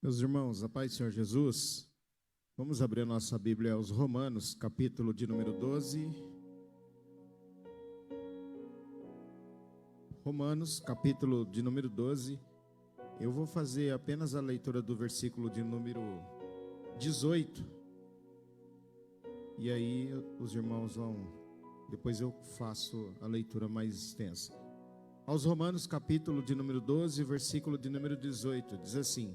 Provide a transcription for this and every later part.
Meus irmãos, a paz do Senhor Jesus, vamos abrir a nossa Bíblia aos Romanos, capítulo de número 12. Romanos, capítulo de número 12. Eu vou fazer apenas a leitura do versículo de número 18. E aí os irmãos vão, depois eu faço a leitura mais extensa. Aos Romanos, capítulo de número 12, versículo de número 18, diz assim: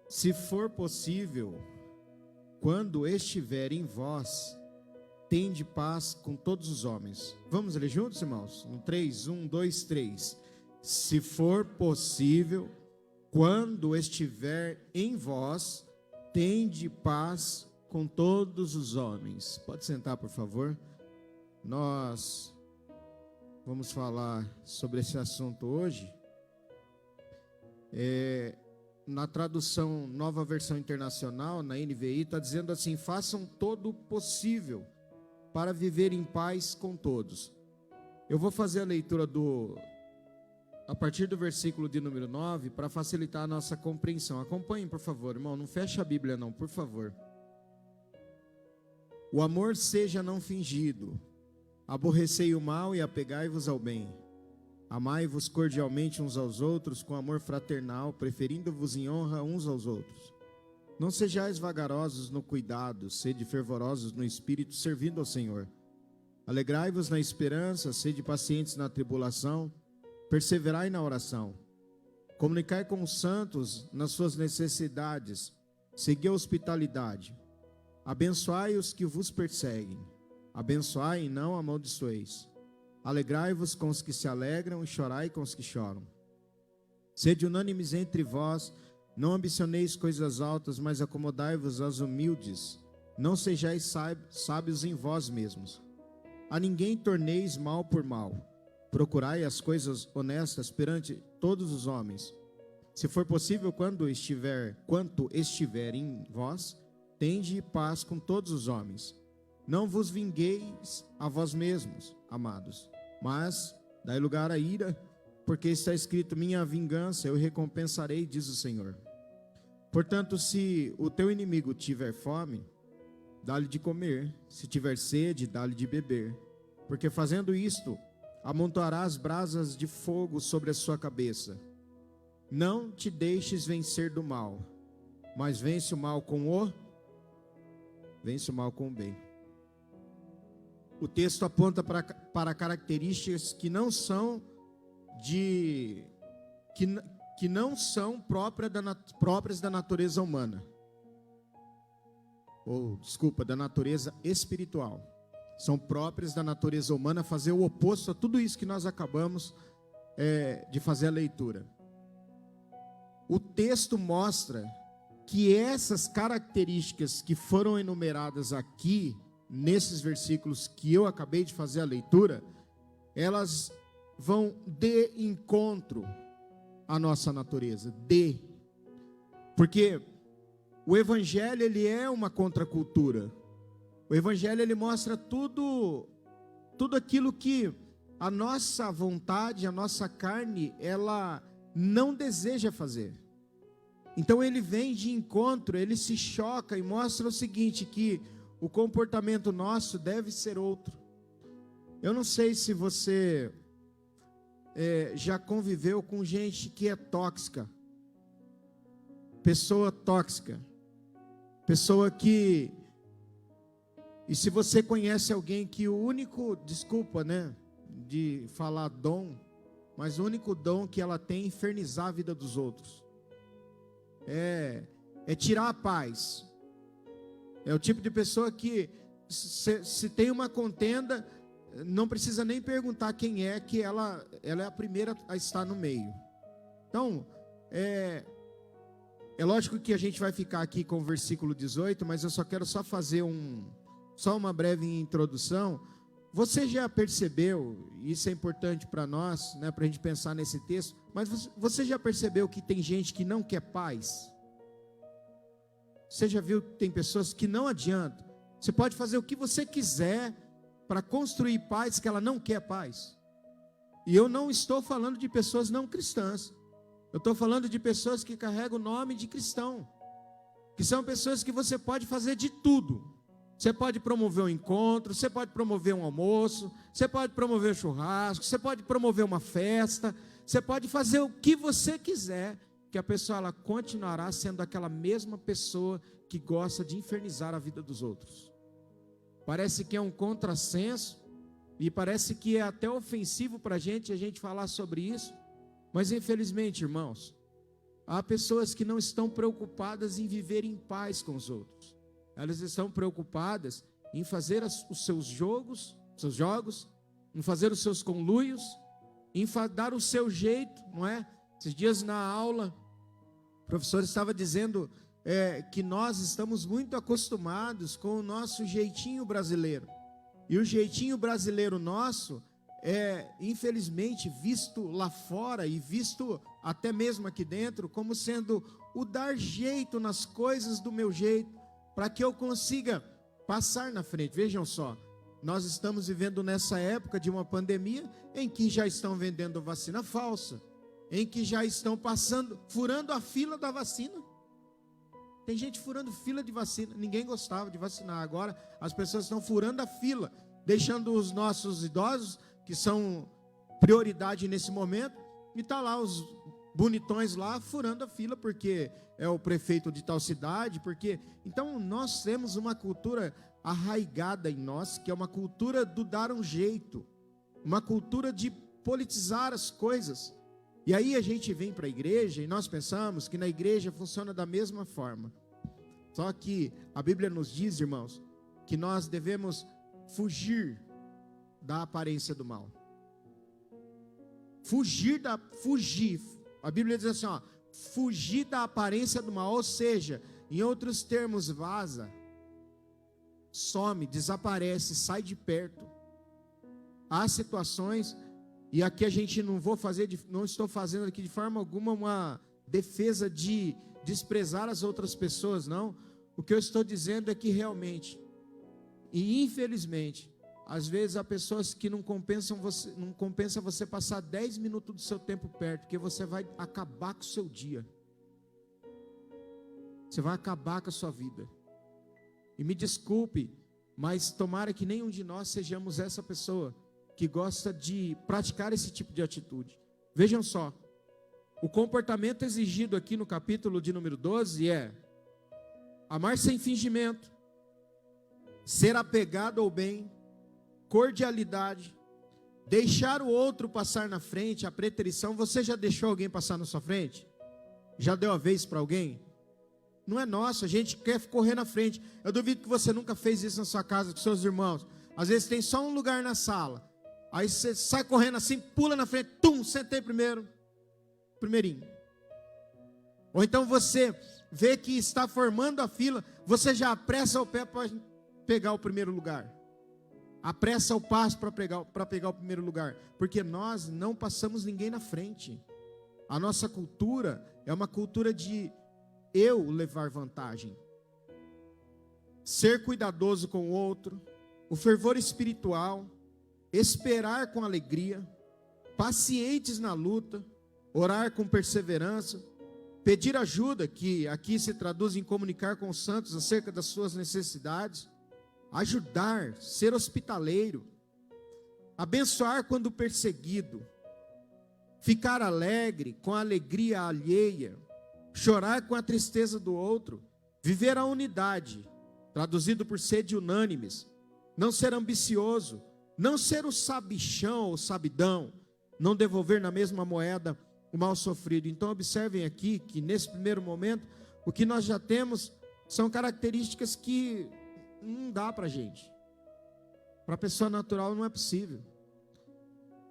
se for possível, quando estiver em vós, tende paz com todos os homens. Vamos ler juntos, irmãos? 3, 1, 2, 3. Se for possível, quando estiver em vós, tende paz com todos os homens. Pode sentar, por favor. Nós vamos falar sobre esse assunto hoje. Na tradução Nova Versão Internacional, na NVI, está dizendo assim: façam todo o possível para viver em paz com todos. Eu vou fazer a leitura a partir do versículo de número 9, para facilitar a nossa compreensão. Acompanhem, por favor, irmão, não feche a Bíblia não, por favor. O amor seja não fingido, aborrecei o mal e apegai-vos ao bem. Amai-vos cordialmente uns aos outros com amor fraternal, preferindo-vos em honra uns aos outros. Não sejais vagarosos no cuidado, sede fervorosos no espírito, servindo ao Senhor. Alegrai-vos na esperança, sede pacientes na tribulação, perseverai na oração. Comunicai com os santos nas suas necessidades, segui a hospitalidade. Abençoai os que vos perseguem, abençoai e não amaldiçoeis. Alegrai-vos com os que se alegram e chorai com os que choram. Sede unânimes entre vós, não ambicioneis coisas altas, mas acomodai-vos aos humildes. Não sejais sábios em vós mesmos. A ninguém torneis mal por mal. Procurai as coisas honestas perante todos os homens. Se for possível, quanto estiver em vós, tende paz com todos os homens. Não vos vingueis a vós mesmos, amados, mas dai lugar à ira, porque está escrito: minha vingança eu recompensarei, diz o Senhor. Portanto, se o teu inimigo tiver fome, dá-lhe de comer, se tiver sede, dá-lhe de beber, porque fazendo isto, amontoarás brasas de fogo sobre a sua cabeça. Não te deixes vencer do mal, mas vence o mal com o bem. O texto aponta para características que não são próprias da natureza humana. Da natureza espiritual. São próprias da natureza humana, fazer o oposto a tudo isso que nós acabamos de fazer a leitura. O texto mostra que essas características que foram enumeradas aqui, nesses versículos que eu acabei de fazer a leitura, elas vão de encontro à nossa natureza, porque o Evangelho, ele é uma contracultura. O Evangelho, ele mostra tudo aquilo que a nossa vontade, a nossa carne, ela não deseja fazer. Então ele vem de encontro, ele se choca e mostra o seguinte, que o comportamento nosso deve ser outro. Eu não sei se você já conviveu com gente que é tóxica. Pessoa tóxica. Pessoa que... E se você conhece alguém que o único... Desculpa, de falar dom, mas o único dom que ela tem é infernizar a vida dos outros. É tirar a paz. É o tipo de pessoa que, se tem uma contenda, não precisa nem perguntar quem é, que ela é a primeira a estar no meio. Então, é lógico que a gente vai ficar aqui com o versículo 18, mas eu só quero fazer uma breve introdução. Você já percebeu, isso é importante para nós, para a gente pensar nesse texto, mas você já percebeu que tem gente que não quer paz? Você já viu que tem pessoas que não adianta. Você pode fazer o que você quiser para construir paz, que ela não quer paz. E eu não estou falando de pessoas não cristãs. Eu estou falando de pessoas que carregam o nome de cristão, que são pessoas que você pode fazer de tudo. Você pode promover um encontro, você pode promover um almoço, você pode promover um churrasco, você pode promover uma festa, você pode fazer o que você quiser, que a pessoa ela continuará sendo aquela mesma pessoa que gosta de infernizar a vida dos outros. Parece que é um contrassenso, e parece que é até ofensivo para a gente falar sobre isso, mas infelizmente, irmãos, há pessoas que não estão preocupadas em viver em paz com os outros. Elas estão preocupadas em fazer os seus jogos, em fazer os seus conluios, em dar o seu jeito, não é? Esses dias na aula, o professor estava dizendo que nós estamos muito acostumados com o nosso jeitinho brasileiro. E o jeitinho brasileiro nosso é, infelizmente, visto lá fora e visto até mesmo aqui dentro como sendo o dar jeito nas coisas do meu jeito, para que eu consiga passar na frente. Vejam só, nós estamos vivendo nessa época de uma pandemia em que já estão vendendo vacina falsa, em que já estão furando a fila da vacina. Tem gente furando fila de vacina, ninguém gostava de vacinar, agora as pessoas estão furando a fila, deixando os nossos idosos, que são prioridade nesse momento, e está lá os bonitões lá furando a fila, porque é o prefeito de tal cidade, porque... Então nós temos uma cultura arraigada em nós, que é uma cultura do dar um jeito, uma cultura de politizar as coisas. E aí a gente vem para a igreja e nós pensamos que na igreja funciona da mesma forma. Só que a Bíblia nos diz, irmãos, que nós devemos fugir da aparência do mal. Fugir. A Bíblia diz assim, ó, fugir da aparência do mal, ou seja, em outros termos, vaza, some, desaparece, sai de perto. Há situações, e aqui a gente não estou fazendo aqui de forma alguma uma defesa de desprezar as outras pessoas, não. O que eu estou dizendo é que realmente, e infelizmente, às vezes há pessoas que não compensa você passar 10 minutos do seu tempo perto, porque você vai acabar com o seu dia. Você vai acabar com a sua vida. E me desculpe, mas tomara que nenhum de nós sejamos essa pessoa que gosta de praticar esse tipo de atitude. Vejam só, o comportamento exigido aqui no capítulo de número 12 é amar sem fingimento, ser apegado ao bem, cordialidade, deixar o outro passar na frente, a preterição. Você já deixou alguém passar na sua frente? Já deu a vez para alguém? Não é nosso, a gente quer correr na frente. Eu duvido que você nunca fez isso na sua casa com seus irmãos. Às vezes tem só um lugar na sala, aí você sai correndo assim, pula na frente, sentei primeirinho. Ou então você vê que está formando a fila, você já apressa o pé para pegar o primeiro lugar. Apressa o passo para pegar o primeiro lugar, porque nós não passamos ninguém na frente. A nossa cultura é uma cultura de eu levar vantagem, ser cuidadoso com o outro, o fervor espiritual, esperar com alegria, pacientes na luta, orar com perseverança, pedir ajuda, que aqui se traduz em comunicar com os santos acerca das suas necessidades, ajudar, ser hospitaleiro, abençoar quando perseguido, ficar alegre com a alegria alheia, chorar com a tristeza do outro, viver a unidade, traduzido por sede unânimes, não ser ambicioso, não ser o sabichão ou sabidão, não devolver na mesma moeda o mal sofrido. Então observem aqui que nesse primeiro momento, o que nós já temos são características que não dá para a gente. Para a pessoa natural não é possível.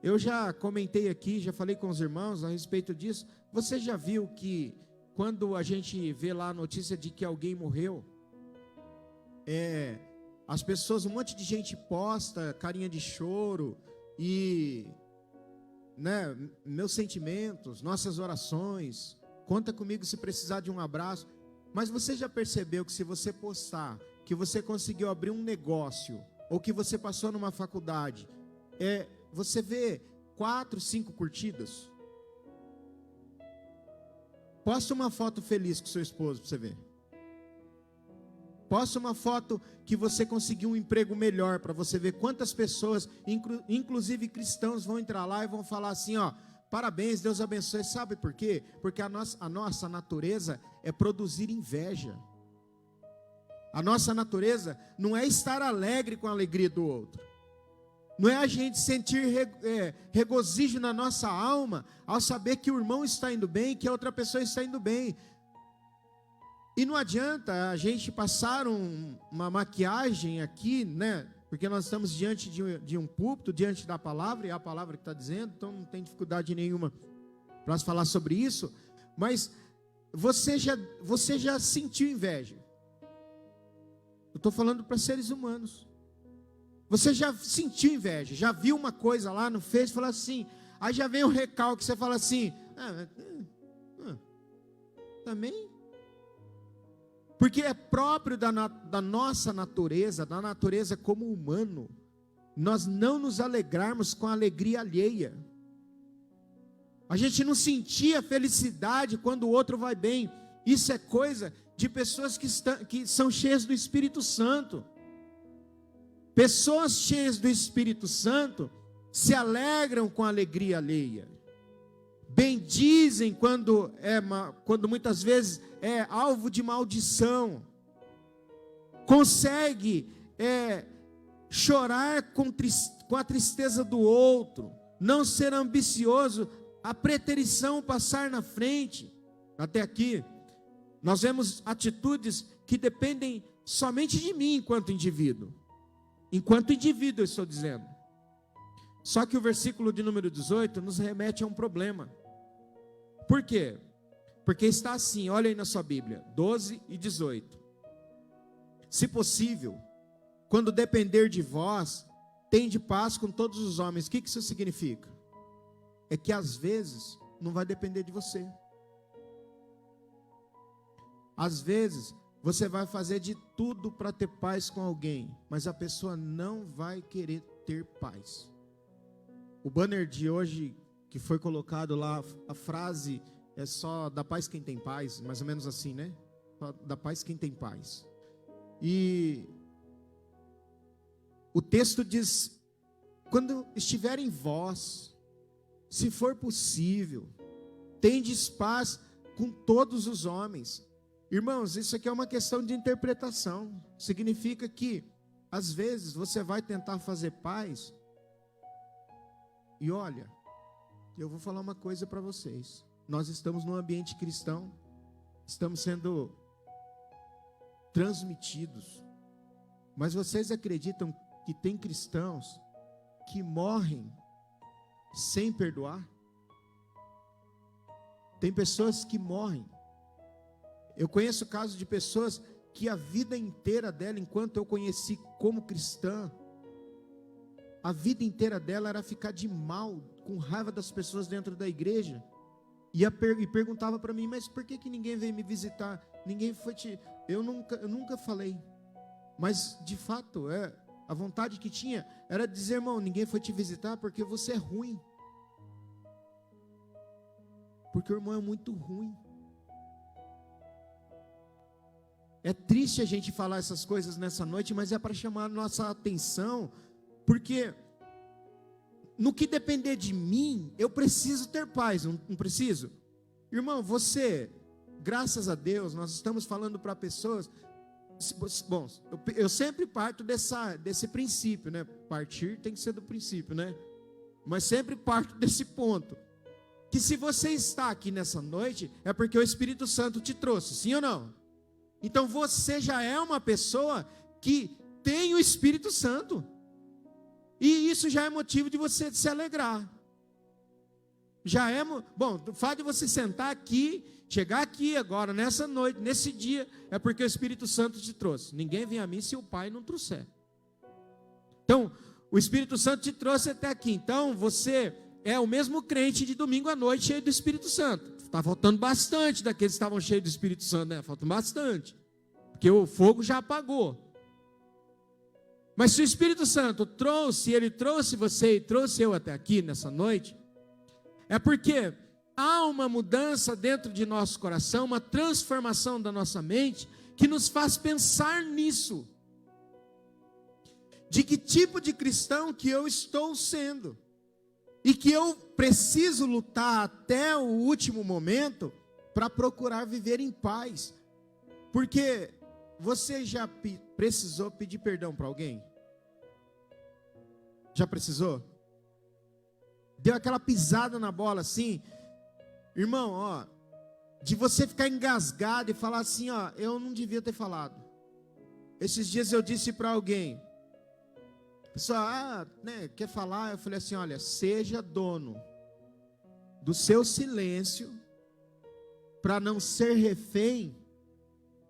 Eu já comentei aqui, já falei com os irmãos a respeito disso. Você já viu que quando a gente vê lá a notícia de que alguém morreu, as pessoas, um monte de gente posta carinha de choro e, né, meus sentimentos, nossas orações, conta comigo se precisar de um abraço. Mas você já percebeu que se você postar que você conseguiu abrir um negócio, ou que você passou numa faculdade, você vê 4, 5 curtidas? Posta uma foto feliz com seu esposo para você ver. Posta uma foto que você conseguiu um emprego melhor, para você ver quantas pessoas, inclusive cristãos, vão entrar lá e vão falar assim, ó, parabéns, Deus abençoe. Sabe por quê? Porque a nossa natureza é produzir inveja. A nossa natureza não é estar alegre com a alegria do outro. Não é a gente sentir regozijo na nossa alma ao saber que o irmão está indo bem, que a outra pessoa está indo bem. E não adianta a gente passar uma maquiagem aqui, né? Porque nós estamos diante de um púlpito, diante da palavra, e é a palavra que está dizendo, então não tem dificuldade nenhuma para falar sobre isso. Mas você já sentiu inveja. Eu estou falando para seres humanos. Você já sentiu inveja, já viu uma coisa lá no Face, falou assim, aí já vem o recalque, você fala assim, também? Porque é próprio da nossa natureza, da natureza como humano, nós não nos alegrarmos com a alegria alheia. A gente não sentir a felicidade quando o outro vai bem. Isso é coisa de pessoas que são cheias do Espírito Santo. Pessoas cheias do Espírito Santo se alegram com a alegria alheia. Bendizem quando muitas vezes é alvo de maldição. Consegue chorar com a tristeza do outro. Não ser ambicioso, a preterição passar na frente. Até aqui, nós vemos atitudes que dependem somente de mim enquanto indivíduo. Enquanto indivíduo, eu estou dizendo. Só que o versículo de número 18 nos remete a um problema. Por quê? Porque está assim, olha aí na sua Bíblia, 12 e 18. Se possível, quando depender de vós, tende paz com todos os homens. O que isso significa? É que às vezes não vai depender de você. Às vezes você vai fazer de tudo para ter paz com alguém, mas a pessoa não vai querer ter paz. O banner de hoje, que foi colocado lá, a frase é só dá paz quem tem paz, mais ou menos assim, né? Só dá paz quem tem paz. E o texto diz, quando estiver em vós, se for possível, tendes paz com todos os homens. Irmãos, isso aqui é uma questão de interpretação. Significa que, às vezes, você vai tentar fazer paz. E olha, eu vou falar uma coisa para vocês. Nós estamos num ambiente cristão. Estamos sendo transmitidos. Mas vocês acreditam que tem cristãos que morrem sem perdoar? Tem pessoas que morrem. Eu conheço casos de pessoas que a vida inteira dela, enquanto eu conheci como cristã, a vida inteira dela era ficar de mal, com raiva das pessoas dentro da igreja. E perguntava para mim, mas por que ninguém veio me visitar? Ninguém foi eu nunca falei. Mas de fato, a vontade que tinha era dizer, irmão, ninguém foi te visitar porque você é ruim. Porque o irmão é muito ruim. É triste a gente falar essas coisas nessa noite, mas é para chamar a nossa atenção, porque no que depender de mim, eu preciso ter paz, não preciso? Irmão, você, graças a Deus, nós estamos falando para pessoas, bom, eu sempre parto desse princípio, né? Partir tem que ser do princípio, né? Mas sempre parto desse ponto, que se você está aqui nessa noite, é porque o Espírito Santo te trouxe, sim ou não? Então você já é uma pessoa que tem o Espírito Santo. E isso já é motivo de você se alegrar. Já é, bom, o fato de você sentar aqui, chegar aqui agora, nessa noite, nesse dia, é porque o Espírito Santo te trouxe. Ninguém vem a mim se o Pai não trouxer. Então, o Espírito Santo te trouxe até aqui. Então, você é o mesmo crente de domingo à noite, cheio do Espírito Santo. Está faltando bastante daqueles que estavam cheios do Espírito Santo, né? Falta bastante. Porque o fogo já apagou. Mas se o Espírito Santo trouxe, ele trouxe você e trouxe eu até aqui nessa noite, é porque há uma mudança dentro de nosso coração, uma transformação da nossa mente, que nos faz pensar nisso. De que tipo de cristão que eu estou sendo. E que eu preciso lutar até o último momento para procurar viver em paz. Porque você já precisou pedir perdão para alguém? Já precisou? Deu aquela pisada na bola assim? Irmão, ó, de você ficar engasgado e falar assim, ó, eu não devia ter falado. Esses dias eu disse para alguém, pessoal, quer falar? Eu falei assim, olha, seja dono do seu silêncio, para não ser refém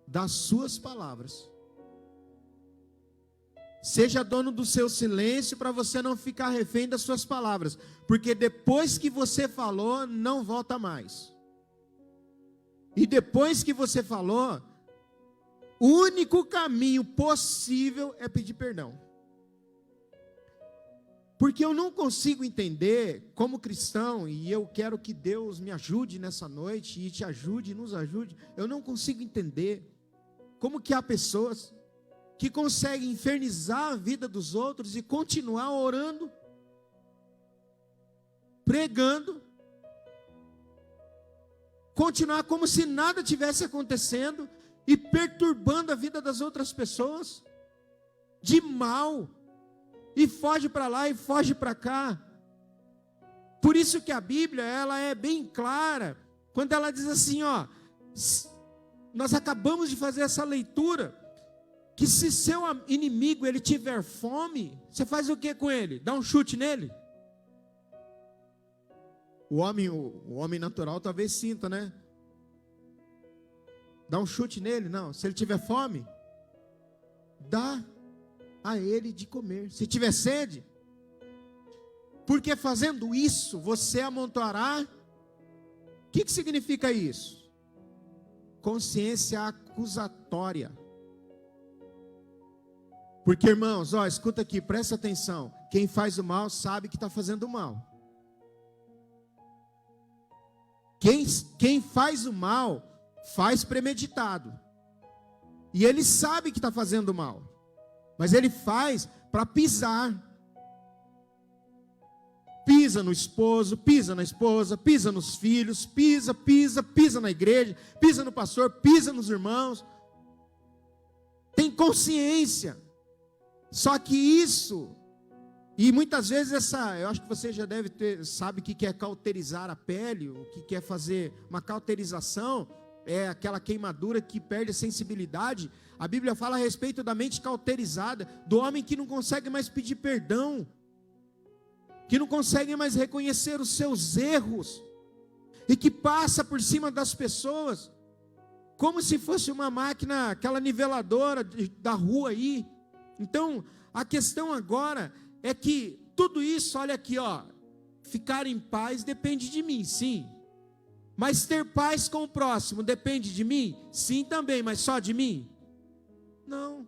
das suas palavras. Seja dono do seu silêncio, para você não ficar refém das suas palavras, porque depois que você falou, não volta mais. E depois que você falou, o único caminho possível é pedir perdão. Porque eu não consigo entender, como cristão, e eu quero que Deus me ajude nessa noite, e te ajude, e nos ajude, eu não consigo entender como que há pessoas que conseguem infernizar a vida dos outros e continuar orando, pregando, continuar como se nada tivesse acontecendo e perturbando a vida das outras pessoas, de mal, e foge para lá e foge para cá. Por isso que a Bíblia, ela é bem clara, quando ela diz assim, ó, nós acabamos de fazer essa leitura, que se seu inimigo, ele tiver fome, você faz o que com ele? Dá um chute nele? O homem natural talvez sinta, né? Dá um chute nele? Não. Se ele tiver fome, dá a ele de comer. Se tiver sede, porque fazendo isso, você amontoará. O que significa isso? Consciência acusatória. Porque, irmãos, ó, escuta aqui, presta atenção. Quem faz o mal sabe que está fazendo o mal. Quem faz o mal, faz premeditado. E ele sabe que está fazendo o mal. Mas ele faz para pisar. Pisa no esposo, pisa na esposa, pisa nos filhos, pisa na igreja, pisa no pastor, pisa nos irmãos. Tem consciência. Só que isso, e muitas vezes eu acho que você já sabe o que é cauterizar a pele, o que é fazer uma cauterização, é aquela queimadura que perde a sensibilidade. A Bíblia fala a respeito da mente cauterizada, do homem que não consegue mais pedir perdão, que não consegue mais reconhecer os seus erros, e que passa por cima das pessoas, como se fosse uma máquina, aquela niveladora da rua aí. Então, a questão agora é que tudo isso, olha aqui, ó, ficar em paz depende de mim, sim. Mas ter paz com o próximo depende de mim? Sim também, mas só de mim? Não.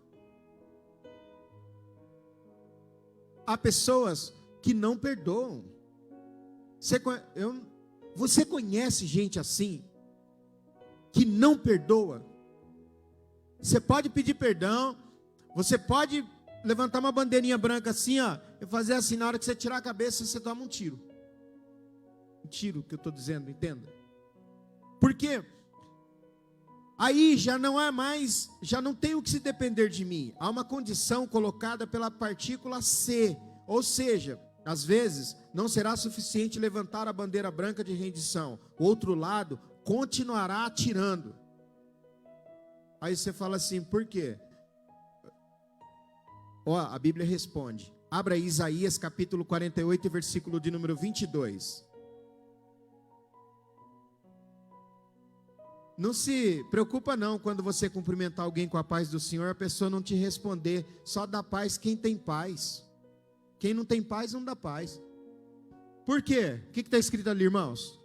Há pessoas que não perdoam. Você conhece gente assim, que não perdoa? Você pode pedir perdão, você pode levantar uma bandeirinha branca assim, ó, e fazer assim, na hora que você tirar a cabeça, você toma um tiro. Um tiro que eu estou dizendo, entenda? Porque aí já não tem o que se depender de mim. Há uma condição colocada pela partícula C, ou seja, às vezes não será suficiente levantar a bandeira branca de rendição. O outro lado continuará atirando. Aí você fala assim, por quê? Ó, a Bíblia responde. Abra aí Isaías capítulo 48, versículo de número 22. Não se preocupa não quando você cumprimentar alguém com a paz do Senhor, a pessoa não te responder. Só dá paz quem tem paz. Quem não tem paz não dá paz. Por quê? O que está escrito ali, irmãos?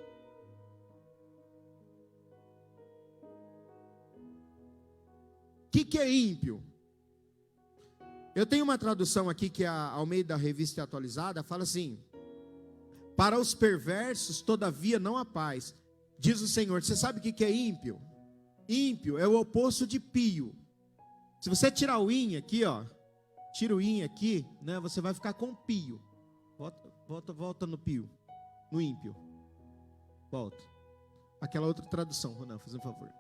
O que é ímpio? Eu tenho uma tradução aqui que é ao meio da Revista Atualizada, fala assim: Para os perversos, todavia, não há paz. Diz o Senhor. Você sabe o que é ímpio? Ímpio é o oposto de pio. Se você tirar o in aqui, ó, tira o in aqui, né, você vai ficar com pio. Volta no pio, no ímpio. Volta. Aquela outra tradução, Ronan, faz um favor.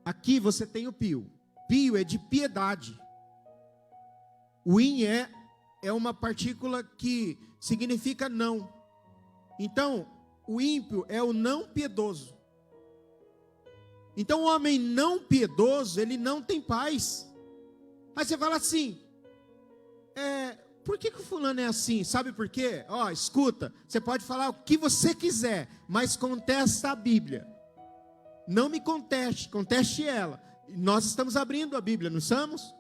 Aqui você tem o pio. Pio é de piedade. O in é uma partícula que significa não. Então, o ímpio é o não piedoso. Então, o homem não piedoso, ele não tem paz. Aí você fala assim, por que o fulano é assim? Sabe por quê? Ó, escuta, você pode falar o que você quiser, mas contesta a Bíblia. Não me conteste, conteste ela. Nós estamos abrindo a Bíblia, não estamos?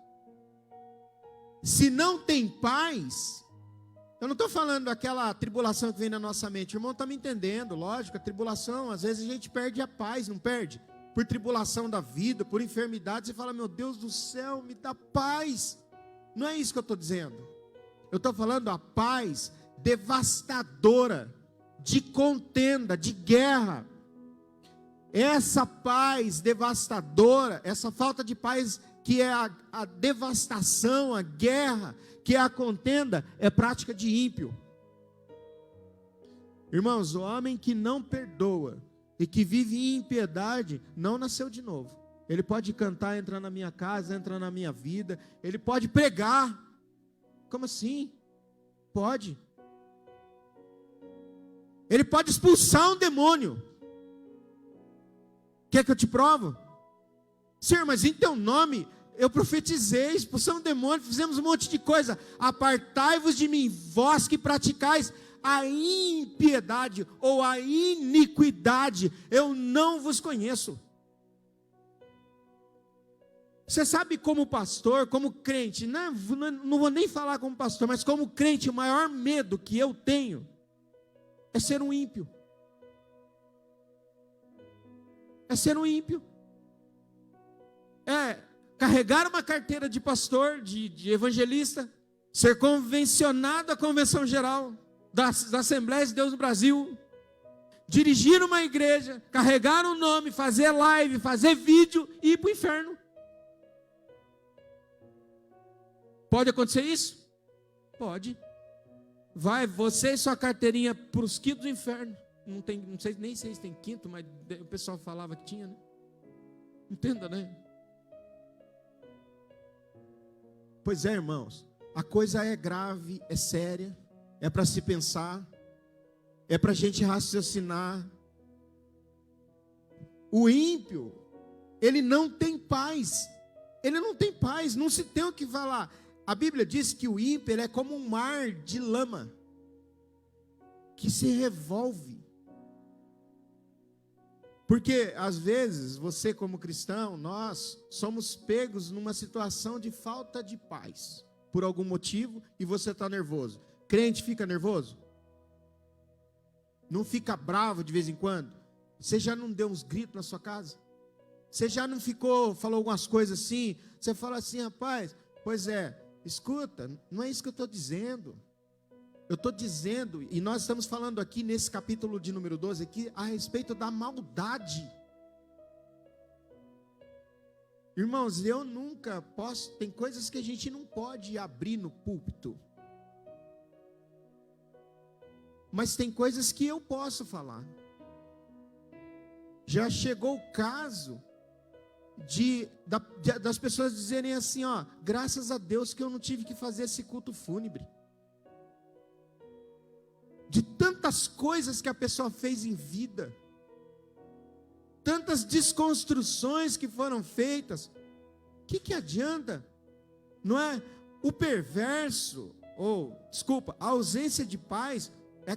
Se não tem paz, eu não estou falando daquela tribulação que vem na nossa mente. O irmão está me entendendo, lógico, a tribulação, às vezes a gente perde a paz, não perde? Por tribulação da vida, por enfermidade, você fala, meu Deus do céu, me dá paz. Não é isso que eu estou dizendo. Eu estou falando a paz devastadora, de contenda, de guerra. Essa paz devastadora, essa falta de paz que é a devastação, a guerra, que é a contenda, é prática de ímpio. Irmãos, o homem que não perdoa e que vive em impiedade, não nasceu de novo. Ele pode cantar, entrar na minha casa, entrar na minha vida, ele pode pregar. Como assim? Pode. Ele pode expulsar um demônio. Quer que eu te provo? Senhor, mas em teu nome eu profetizei, expulsamos demônio, fizemos um monte de coisa. Apartai-vos de mim, vós que praticais a impiedade ou a iniquidade, eu não vos conheço. Você sabe, como pastor, como crente, não vou nem falar como pastor, mas como crente, o maior medo que eu tenho é ser um ímpio. É ser um ímpio. É carregar uma carteira de pastor, de evangelista, ser convencionado à convenção geral das Assembleias de Deus no Brasil, dirigir uma igreja, carregar um nome, fazer live, fazer vídeo e ir para o inferno. Pode acontecer isso? Pode. Vai você e sua carteirinha para os quintos do inferno. Não sei, nem sei se tem quinto, mas o pessoal falava que tinha, né? Entenda, né? Pois é, irmãos, a coisa é grave, é séria, é para se pensar, é para a gente raciocinar. O ímpio, ele não tem paz, não se tem o que falar. A Bíblia diz que o ímpio, ele é como um mar de lama, que se revolve. Porque, às vezes, você como cristão, nós somos pegos numa situação de falta de paz, por algum motivo, e você está nervoso. Crente fica nervoso? Não fica bravo de vez em quando? Você já não deu uns gritos na sua casa? Você já não falou algumas coisas assim? Você fala assim, rapaz, pois é, escuta, não é isso que eu estou dizendo. Eu estou dizendo, e nós estamos falando aqui nesse capítulo de número 12 aqui, a respeito da maldade. Irmãos, eu nunca posso, tem coisas que a gente não pode abrir no púlpito. Mas tem coisas que eu posso falar. Já chegou o caso das pessoas dizerem assim, ó, graças a Deus que eu não tive que fazer esse culto fúnebre. De tantas coisas que a pessoa fez em vida, tantas desconstruções que foram feitas, o que adianta? Não é? O perverso, a ausência de paz é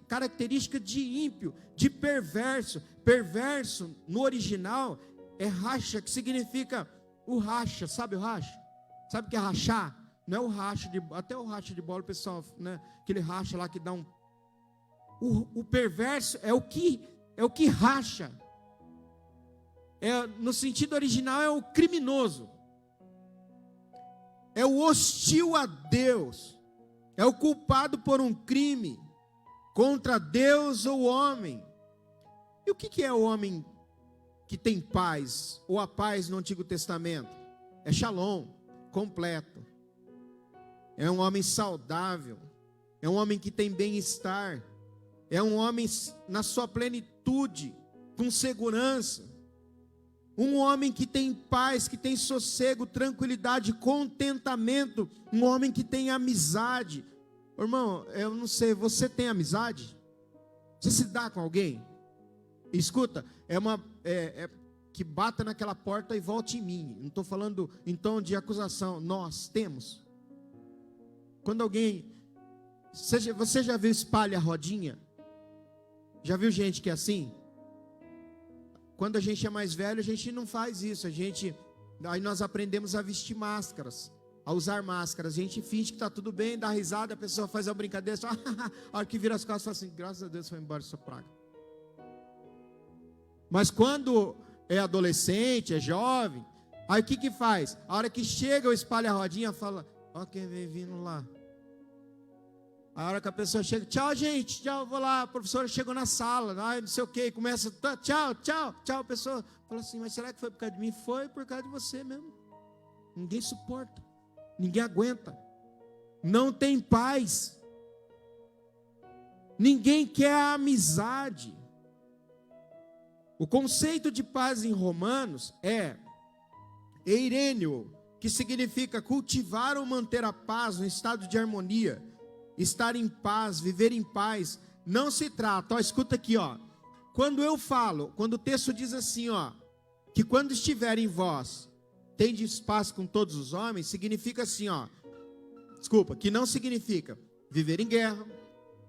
característica de ímpio, de perverso. Perverso, no original, é racha, que significa o racha, sabe o racha? Sabe o que é rachar? Não é o racha até o racha de bola, o pessoal, né? Aquele racha lá que dá um... O perverso é o que racha. No sentido original é o criminoso. É o hostil a Deus. É o culpado por um crime. contra Deus ou o homem. E o que é o homem que tem paz, ou a paz no Antigo Testamento? É shalom, completo. É um homem saudável, é um homem que tem bem-estar, é um homem na sua plenitude, com segurança. Um homem que tem paz, que tem sossego, tranquilidade, contentamento. Um homem que tem amizade. Irmão, eu não sei, você tem amizade? Você se dá com alguém? Escuta, que bata naquela porta e volte em mim. Não estou falando em tom de acusação. Nós temos. Quando alguém... Você já viu espalha rodinha? Já viu gente que é assim? Quando a gente é mais velho, a gente não faz isso. Aí nós aprendemos a vestir máscaras, a usar máscaras. A gente finge que está tudo bem, dá risada, a pessoa faz uma brincadeira, só, a hora que vira as costas, fala assim, graças a Deus foi embora essa praga. Mas quando é adolescente, é jovem, aí o que faz? A hora que chega o espalha-rodinha, fala, ó quem vem vindo lá. A hora que a pessoa chega, tchau gente, tchau, vou lá, a professora chegou na sala, não sei o que, começa, tchau, tchau, tchau, a pessoa fala assim, mas será que foi por causa de mim? Foi por causa de você mesmo. Ninguém suporta, ninguém aguenta, não tem paz, ninguém quer a amizade. O conceito de paz em Romanos é eirênio, que significa cultivar ou manter a paz no estado de harmonia. Estar em paz, viver em paz, não se trata, escuta aqui, quando eu falo, quando o texto diz assim, que quando estiver em vós, tendes paz com todos os homens, significa assim, que não significa viver em guerra,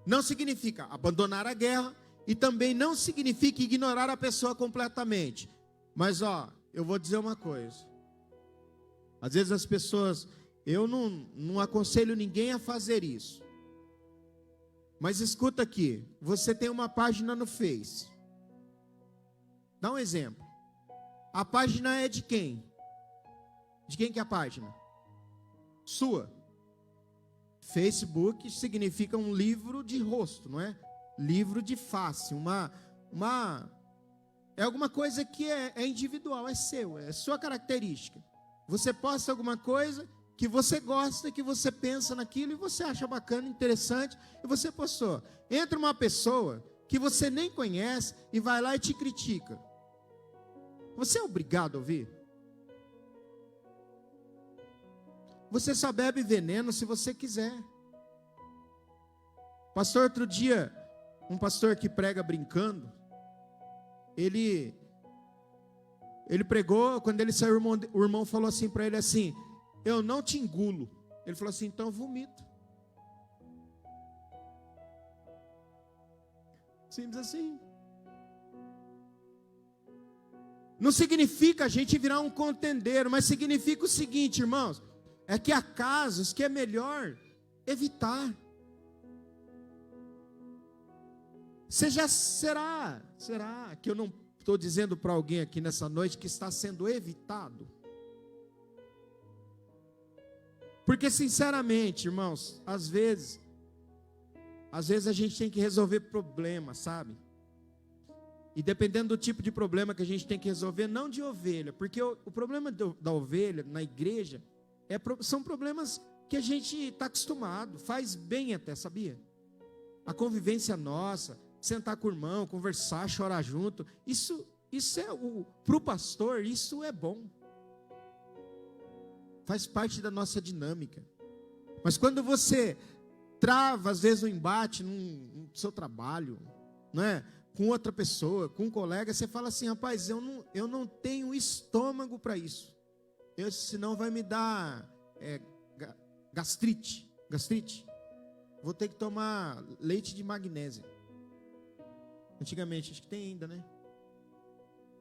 não significa abandonar a guerra, e também não significa ignorar a pessoa completamente, mas eu vou dizer uma coisa, às vezes as pessoas, eu não aconselho ninguém a fazer isso, mas escuta aqui, você tem uma página no Face. Dá um exemplo. A página é de quem? De quem que é a página? Sua. Facebook significa um livro de rosto, não é? Livro de face, é alguma coisa que é individual, é seu, é sua característica. Você posta alguma coisa que você gosta, que você pensa naquilo e você acha bacana, interessante, e você postou. Entra uma pessoa que você nem conhece e vai lá e te critica. Você é obrigado a ouvir? Você só bebe veneno se você quiser. Pastor, outro dia, um pastor que prega brincando, ele pregou, quando ele saiu, o irmão falou assim para ele assim, eu não te engulo. Ele falou assim, então eu vomito. Simples assim. Não significa a gente virar um contendeiro, mas significa o seguinte, irmãos, é que há casos que é melhor evitar. Será que eu não estou dizendo para alguém aqui nessa noite que está sendo evitado? Porque sinceramente, irmãos, às vezes a gente tem que resolver problemas, sabe? E dependendo do tipo de problema que a gente tem que resolver, não de ovelha, porque o problema da ovelha na igreja são problemas que a gente está acostumado, faz bem até, sabia? A convivência nossa, sentar com o irmão, conversar, chorar junto, isso é para o pastor, isso é bom. Faz parte da nossa dinâmica. Mas quando você trava, às vezes, um embate no seu trabalho, não é? Com outra pessoa, com um colega, você fala assim, rapaz, eu não tenho estômago para isso. Senão vai me dar gastrite. Vou ter que tomar leite de magnésia. Antigamente, acho que tem ainda, né?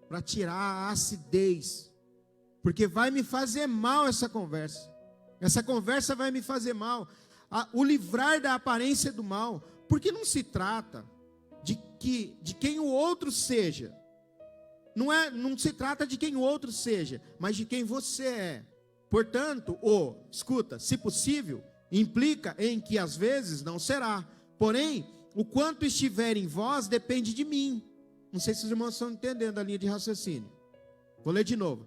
Para tirar a acidez. Porque vai me fazer mal essa conversa. Essa conversa vai me fazer mal. O livrar da aparência do mal. Porque não se trata de quem o outro seja. Não se trata de quem o outro seja, mas de quem você é. Portanto, escuta, se possível, implica em que às vezes não será. Porém, o quanto estiver em vós depende de mim. Não sei se os irmãos estão entendendo a linha de raciocínio. Vou ler de novo.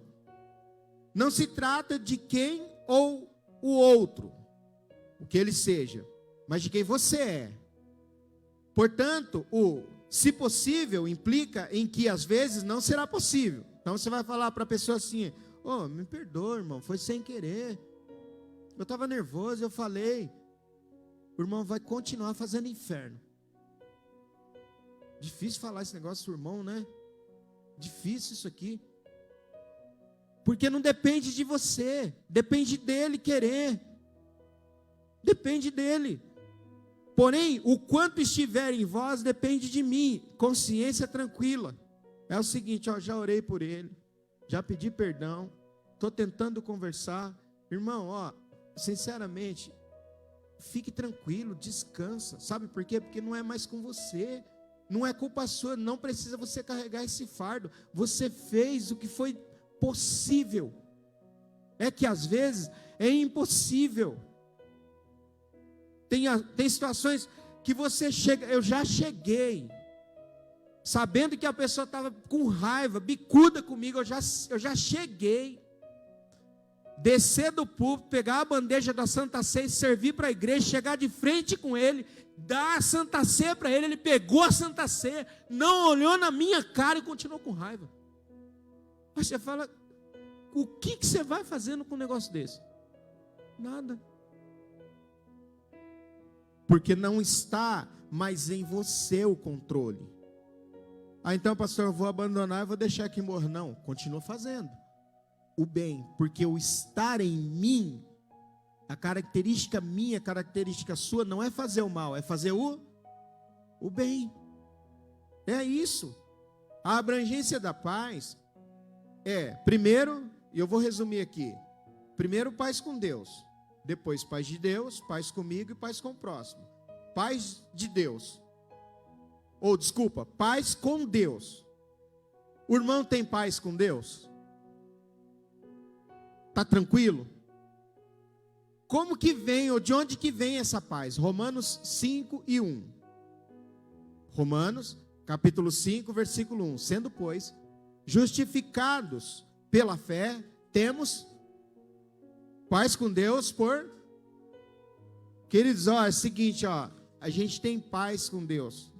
Não se trata de quem ou o outro, o que ele seja, mas de quem você é. Portanto, o se possível implica em que às vezes não será possível. Então você vai falar para a pessoa assim: oh, me perdoa, irmão, foi sem querer. Eu estava nervoso, eu falei. O irmão vai continuar fazendo inferno. Difícil falar esse negócio do irmão, né? Difícil isso aqui. Porque não depende de você, depende dele querer. Depende dele. Porém, o quanto estiver em vós depende de mim. Consciência tranquila. É o seguinte, ó, já orei por ele, já pedi perdão, estou tentando conversar. Irmão, ó, sinceramente, fique tranquilo, descansa. Sabe por quê? Porque não é mais com você. Não é culpa sua, não precisa você carregar esse fardo. Você fez o que foi possível. É que às vezes é impossível. Tem situações que você chega, eu já cheguei, sabendo que a pessoa estava com raiva, bicuda comigo, eu já cheguei. Descer do púlpito, pegar a bandeja da Santa Ceia, servir para a igreja, chegar de frente com ele, dar a Santa Ceia para ele, ele pegou a Santa Ceia, não olhou na minha cara e continuou com raiva. Mas você fala, o que você vai fazendo com um negócio desse? Nada. Porque não está mais em você o controle. Ah, então pastor, eu vou abandonar e vou deixar aqui morrer. Não, continua fazendo o bem, porque o estar em mim, a característica minha, a característica sua, não é fazer o mal, é fazer o bem. É isso. A abrangência da paz é, primeiro, e eu vou resumir aqui, primeiro paz com Deus, depois paz de Deus, paz comigo e paz com o próximo. Paz de Deus, ou desculpa, paz com Deus. O irmão tem paz com Deus? Está tranquilo? Como que vem, ou de onde que vem essa paz? Romanos 5 e 1. Romanos, capítulo 5, versículo 1. Sendo, pois, justificados pela fé, temos paz com Deus por... Queridos, ó, é o seguinte, ó, a gente tem paz com Deus.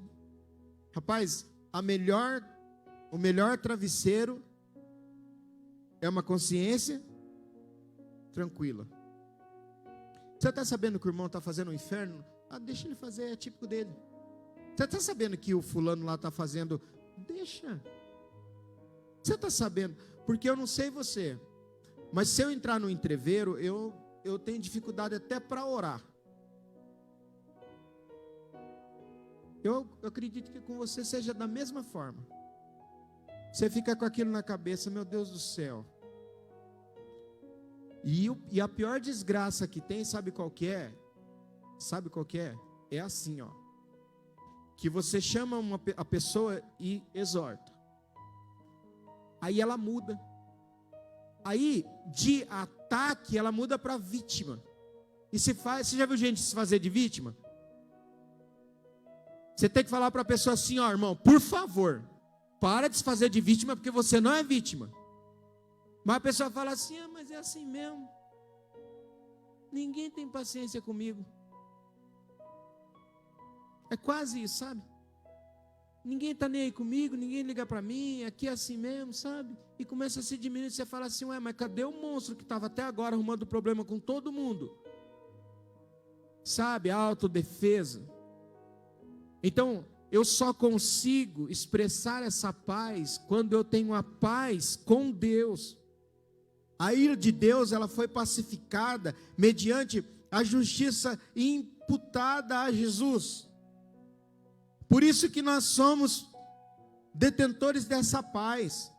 Rapaz, o melhor travesseiro é uma consciência tranquila. Você está sabendo que o irmão está fazendo um inferno? Ah, deixa ele fazer, é típico dele. Você está sabendo que o fulano lá está fazendo? Deixa. Você está sabendo? Porque eu não sei você, mas se eu entrar no entreveiro, eu tenho dificuldade até para orar. Eu acredito que com você seja da mesma forma. Você fica com aquilo na cabeça, meu Deus do céu. E a pior desgraça que tem, sabe qual que é? Sabe qual que é? É assim, ó. Que você chama a pessoa e exorta. Aí ela muda. Aí, de ataque, ela muda para vítima. E você já viu gente se fazer de vítima? Você tem que falar para a pessoa assim, ó, irmão, por favor, para de se fazer de vítima, porque você não é vítima. Mas a pessoa fala assim, ah, mas é assim mesmo. Ninguém tem paciência comigo. É quase isso, sabe? Ninguém está nem aí comigo, ninguém liga para mim, aqui é assim mesmo, sabe? E começa a se diminuir, você fala assim, ué, mas cadê o monstro que estava até agora arrumando problema com todo mundo? Sabe, a autodefesa. Então, eu só consigo expressar essa paz quando eu tenho a paz com Deus. A ira de Deus, ela foi pacificada mediante a justiça imputada a Jesus. Por isso que nós somos detentores dessa paz.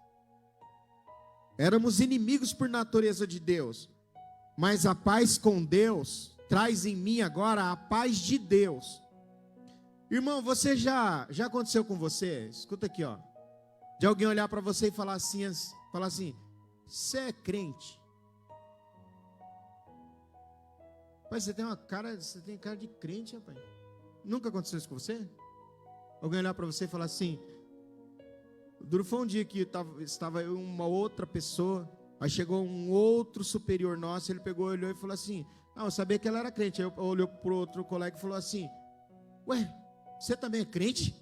Éramos inimigos por natureza de Deus, mas a paz com Deus traz em mim agora a paz de Deus. Irmão, você já aconteceu com você? Escuta aqui, ó. De alguém olhar para você e falar assim, você é crente? Pai, você tem cara de crente, rapaz. Nunca aconteceu isso com você? Alguém olhar para você e falar assim, duro foi um dia que estava eu e uma outra pessoa, aí chegou um outro superior nosso, ele pegou, olhou e falou assim, eu sabia que ela era crente. Aí eu olhou para o outro colega e falou assim, ué, você também é crente?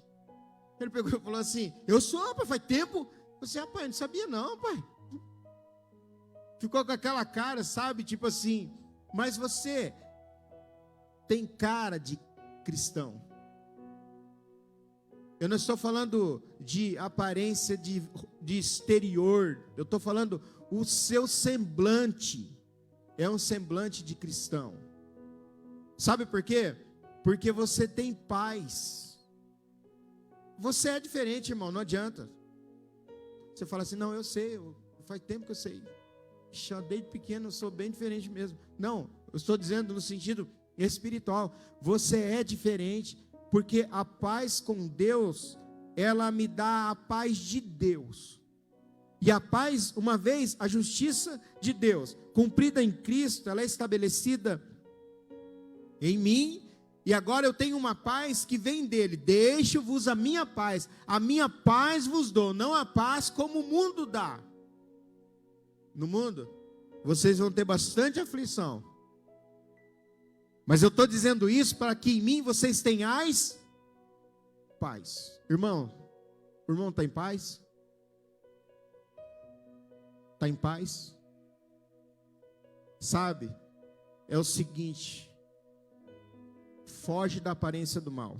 Ele pegou e falou assim, eu sou, pai, faz tempo. Eu disse, rapaz, eu não sabia não, pai. Ficou com aquela cara, sabe, tipo assim, mas você tem cara de cristão. Eu não estou falando de aparência de exterior, eu estou falando o seu semblante é um semblante de cristão. Sabe por quê? Porque você tem paz. Você é diferente, irmão, não adianta. Você fala assim, não, eu sei, faz tempo que eu sei. Desde pequeno eu sou bem diferente mesmo. Não, eu estou dizendo no sentido espiritual. Você é diferente, porque a paz com Deus, ela me dá a paz de Deus. E a paz, uma vez, a justiça de Deus, cumprida em Cristo, ela é estabelecida em mim. E agora eu tenho uma paz que vem dele. Deixo-vos a minha paz vos dou, não a paz como o mundo dá. No mundo, vocês vão ter bastante aflição. Mas eu estou dizendo isso para que em mim vocês tenhais paz. Irmão, o irmão está em paz? Está em paz? Sabe, é o seguinte, foge da aparência do mal.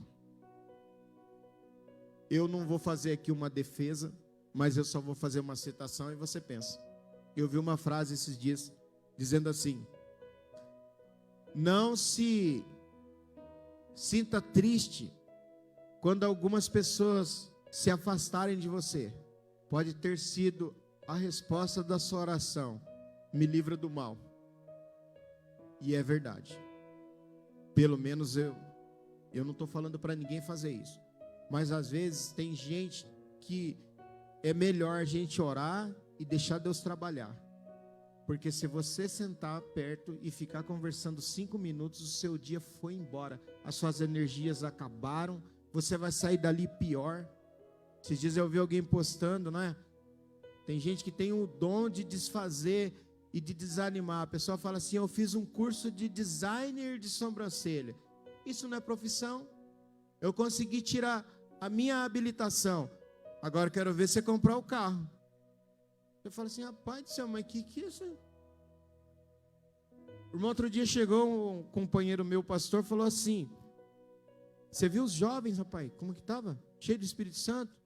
Eu não vou fazer aqui uma defesa, mas eu só vou fazer uma citação e você pensa. Eu vi uma frase esses dias, dizendo assim, não se sinta triste quando algumas pessoas se afastarem de você. Pode ter sido a resposta da sua oração, me livra do mal. E é verdade. Pelo menos eu não estou falando para ninguém fazer isso. Mas às vezes tem gente que é melhor a gente orar e deixar Deus trabalhar. Porque se você sentar perto e ficar conversando 5 minutos, o seu dia foi embora. As suas energias acabaram. Você vai sair dali pior. Esses dias eu vi alguém postando, não é? Tem gente que tem o dom de desfazer e de desanimar. A pessoa fala assim, eu fiz um curso de designer de sobrancelha. Isso não é profissão. Eu consegui tirar a minha habilitação. Agora quero ver você comprar o carro. Eu falo assim, rapaz do céu, mas que é isso aí? O irmão, outro dia chegou um companheiro meu, pastor, falou assim, você viu os jovens, rapaz, como que estava? Cheio do Espírito Santo?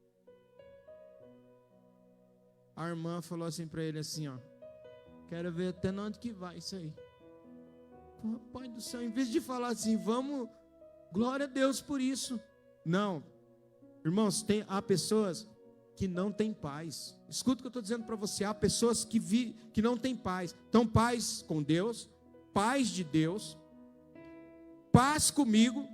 A irmã falou assim para ele assim, ó, quero ver até onde que vai isso aí. Rapaz do céu, em vez de falar assim, vamos, glória a Deus por isso. Não, irmãos, há pessoas que não têm paz. Escuta o que eu estou dizendo para você, há pessoas que não têm paz. Então, paz com Deus, paz de Deus, paz comigo,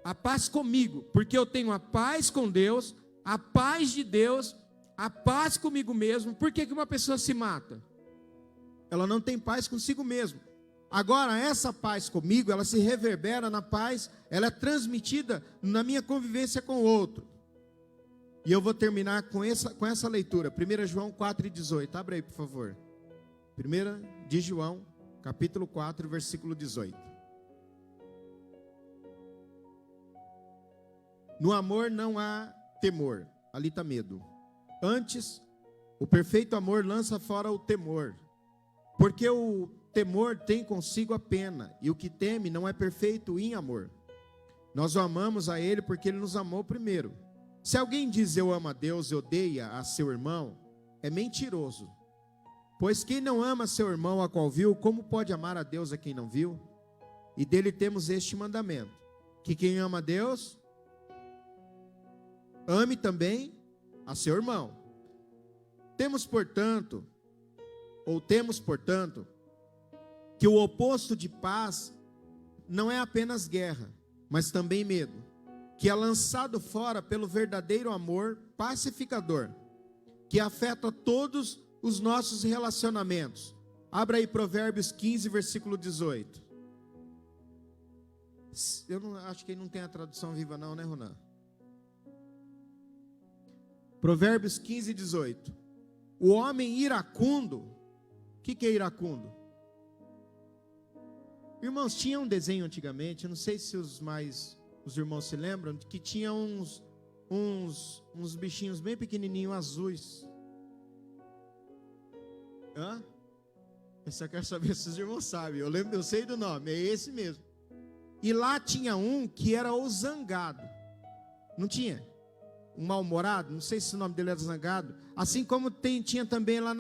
a paz comigo, porque eu tenho a paz com Deus, a paz de Deus, a paz comigo mesmo. Por que uma pessoa se mata? Ela não tem paz consigo mesmo. Agora, essa paz comigo, ela se reverbera na paz, ela é transmitida na minha convivência com o outro. E eu vou terminar com essa leitura, 1 João 4,18, abre aí por favor. 1 de João, capítulo 4, versículo 18. No amor não há temor, ali está medo. Antes, o perfeito amor lança fora o temor, porque o temor tem consigo a pena, e o que teme não é perfeito em amor. Nós o amamos a Ele porque Ele nos amou primeiro. Se alguém diz eu amo a Deus e odeia a seu irmão, é mentiroso. Pois quem não ama seu irmão a qual viu, como pode amar a Deus a quem não viu? E dele temos este mandamento, que quem ama a Deus, ame também a seu irmão. Temos, portanto, que o oposto de paz não é apenas guerra, mas também medo, que é lançado fora pelo verdadeiro amor pacificador, que afeta todos os nossos relacionamentos. Abra aí Provérbios 15, versículo 18. Eu não, acho que ele não tem a tradução viva não, né, Ronan? Provérbios 15, 18. O homem iracundo, o que é iracundo? Irmãos, tinha um desenho antigamente, eu não sei se os irmãos se lembram, que tinha uns bichinhos bem pequenininhos, azuis. Hã? Eu só quero saber se os irmãos sabem. Eu sei do nome, é esse mesmo. E lá tinha um que era o zangado. Não tinha? Um mal-humorado, não sei se o nome dele era zangado. Assim como tinha também lá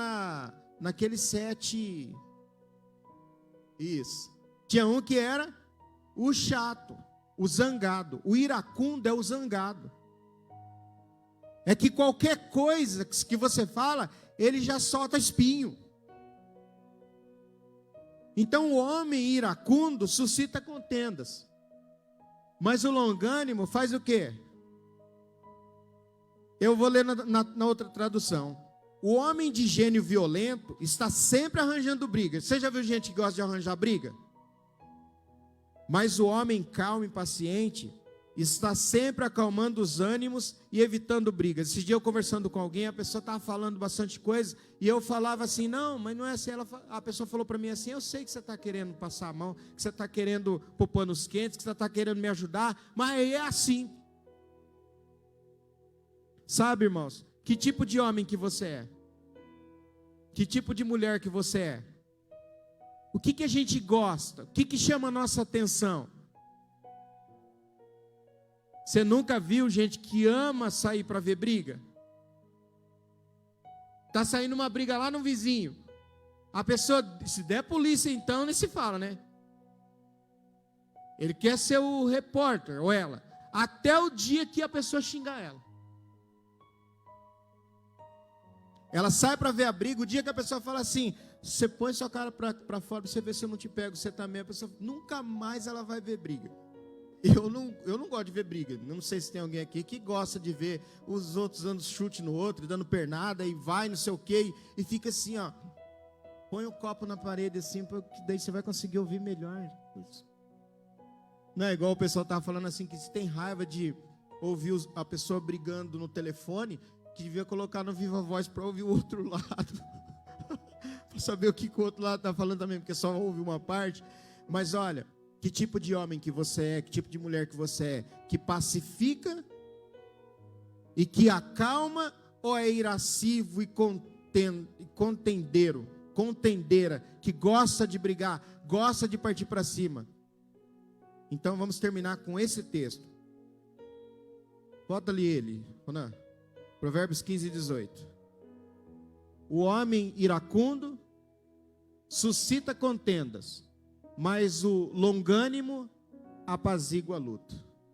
naquele 7. Isso. Tinha um que era o chato, o zangado. O iracundo é o zangado. É que qualquer coisa que você fala, ele já solta espinho. Então o homem iracundo suscita contendas. Mas o longânimo faz o quê? Eu vou ler na outra tradução. O homem de gênio violento está sempre arranjando briga. Você já viu gente que gosta de arranjar briga? Mas o homem calmo e paciente está sempre acalmando os ânimos e evitando brigas. Esse dia eu conversando com alguém, a pessoa estava falando bastante coisa, e eu falava assim, não, mas não é assim. A pessoa falou para mim assim, eu sei que você está querendo passar a mão, que você está querendo pôr panos quentes, que você está querendo me ajudar, mas é assim. Sabe, irmãos, que tipo de homem que você é? Que tipo de mulher que você é? O que a gente gosta? O que chama a nossa atenção? Você nunca viu gente que ama sair para ver briga? Está saindo uma briga lá no vizinho. A pessoa, se der polícia então, nem se fala, né? Ele quer ser o repórter, ou ela. Até o dia que a pessoa xingar ela. Ela sai para ver a briga, o dia que a pessoa fala assim, você põe sua cara para fora, para você ver se eu não te pego, você também, a pessoa nunca mais ela vai ver briga. Eu não gosto de ver briga. Não sei se tem alguém aqui que gosta de ver os outros dando chute no outro, dando pernada, e vai, não sei o quê, e fica assim, ó. Põe o copo na parede assim, porque daí você vai conseguir ouvir melhor. Não é igual o pessoal estava falando assim, que se tem raiva de ouvir a pessoa brigando no telefone, que devia colocar no Viva Voz para ouvir o outro lado. Para saber o que o outro lado está falando também, porque só ouve uma parte. Mas olha, que tipo de homem que você é, que tipo de mulher que você é, que pacifica e que acalma, ou é irascivo e contendeira, que gosta de brigar, gosta de partir para cima? Então vamos terminar com esse texto. Bota ali ele, Ronan. Provérbios 15, 18. O homem iracundo suscita contendas, mas o longânimo apazigua a luta.